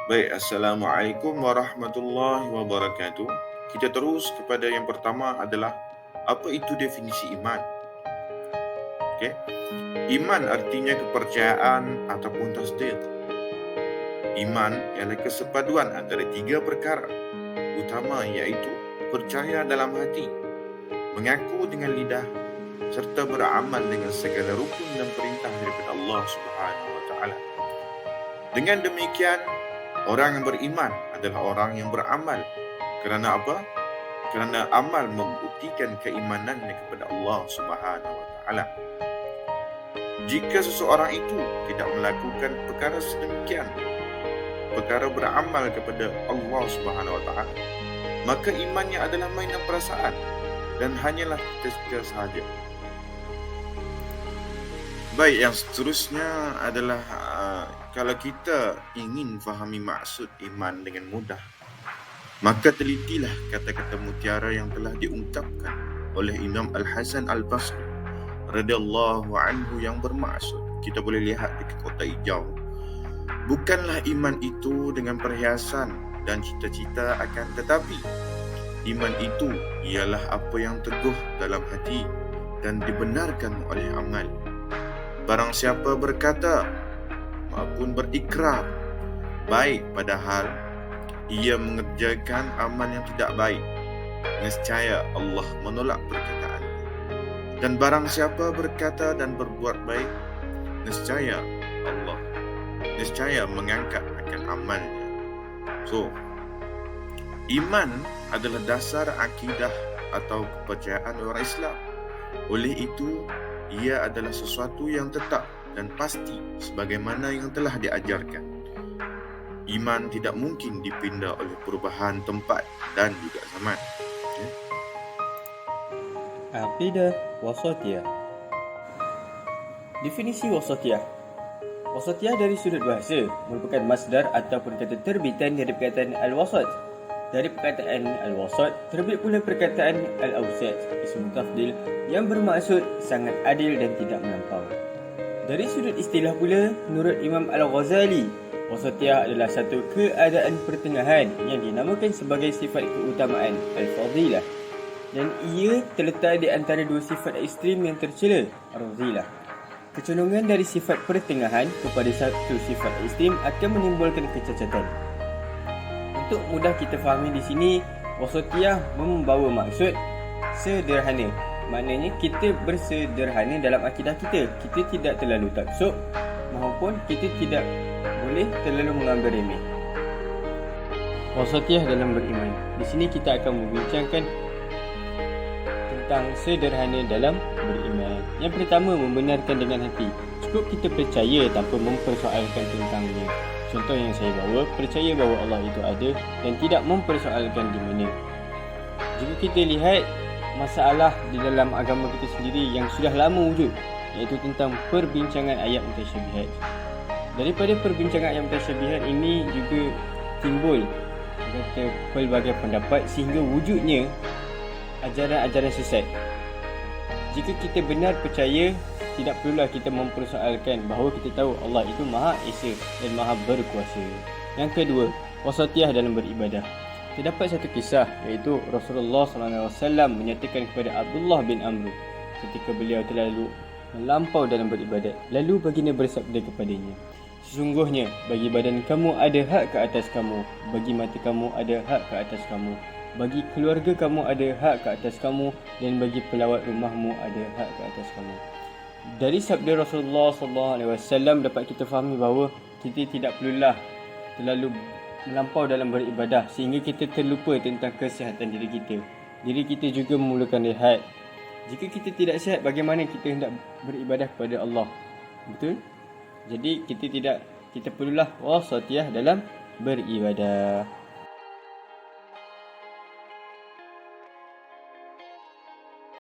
Baik, Assalamualaikum warahmatullahi wabarakatuh. Kita terus kepada yang pertama adalah apa itu definisi iman? Okey. Iman artinya kepercayaan ataupun tasdik. Iman ialah kesepaduan antara tiga perkara utama iaitu percaya dalam hati, mengaku dengan lidah serta beramal dengan segala rukun dan perintah daripada Allah Subhanahu wa taala. Dengan demikian, orang yang beriman adalah orang yang beramal. Kerana apa? Kerana amal membuktikan keimanannya kepada Allah Subhanahu wa taala. Jika seseorang itu tidak melakukan perkara sedemikian, perkara beramal kepada Allah Subhanahu wa taala, maka imannya adalah mainan perasaan dan hanyalah tes-tes sahaja. Baik, yang seterusnya adalah kalau kita ingin fahami maksud iman dengan mudah, maka telitilah kata-kata mutiara yang telah diungkapkan oleh Imam Al-Hasan Al-Basri radhiyallahu anhu yang bermaksud, kita boleh lihat di kota hijau, bukanlah iman itu dengan perhiasan dan cita-cita, akan tetapi iman itu ialah apa yang teguh dalam hati dan dibenarkan oleh amal. Barang siapa berkata maupun berikrar baik padahal ia mengerjakan amal yang tidak baik, nescaya Allah menolak perkataannya. Dan barang siapa berkata dan berbuat baik, nescaya Allah mengangkat akan amalnya. So, iman adalah dasar akidah atau kepercayaan orang Islam. Oleh itu, ia adalah sesuatu yang tetap dan pasti sebagaimana yang telah diajarkan. Iman tidak mungkin dipindah oleh perubahan tempat dan juga zaman. Aqidah Wasatiyah. Definisi Wasatiyah. Wasatiyah dari sudut bahasa merupakan masdar ataupun kata terbitan dari perkataan al-wasat. Dari perkataan al-wasat terbit pula perkataan al-awsat, ismu tafdil, yang bermaksud sangat adil dan tidak melampau. Dari sudut istilah pula, menurut Imam Al-Ghazali, wasatiyah adalah satu keadaan pertengahan yang dinamakan sebagai sifat keutamaan al-fadilah, dan ia terletak di antara dua sifat ekstrim yang tercela, ar-razilah. Kecondongan dari sifat pertengahan kepada satu sifat ekstrim akan menimbulkan kecacatan. Untuk mudah kita fahami di sini, wasatiyah membawa maksud sederhana. Maknanya kita bersederhana dalam akidah kita. Kita tidak terlalu taksub maupun kita tidak boleh terlalu mengambil remeh. Wasatiyah dalam beriman. Di sini kita akan membincangkan tentang sederhana dalam beriman. Yang pertama, membenarkan dengan hati. Cukup kita percaya tanpa mempersoalkan tentangnya. Contoh yang saya bawa, percaya bahawa Allah itu ada dan tidak mempersoalkan di mana. Jika kita lihat masalah di dalam agama kita sendiri yang sudah lama wujud, iaitu tentang perbincangan ayat mutasyabihat. Daripada perbincangan ayat mutasyabihat ini juga timbul kata pelbagai pendapat sehingga wujudnya ajaran-ajaran sesat. Jika kita benar percaya, tidak perlulah kita mempersoalkan bahawa kita tahu Allah itu Maha Esa dan Maha Berkuasa. Yang kedua, wasatiyah dalam beribadah. Terdapat satu kisah, iaitu Rasulullah SAW menyatakan kepada Abdullah bin Amr ketika beliau terlalu melampau dalam beribadat. Lalu baginda bersabda kepadanya, sesungguhnya bagi badan kamu ada hak ke atas kamu, bagi mata kamu ada hak ke atas kamu, bagi keluarga kamu ada hak ke atas kamu, dan bagi pelawat rumahmu ada hak ke atas kamu. Dari sabda Rasulullah SAW dapat kita fahami bahawa kita tidak perlulah terlalu melampau dalam beribadah sehingga kita terlupa tentang kesihatan diri kita. Diri kita juga memerlukan rehat. Jika kita tidak sihat, bagaimana kita hendak beribadah kepada Allah? Betul? Jadi kita perlulah wasatiyah dalam beribadah.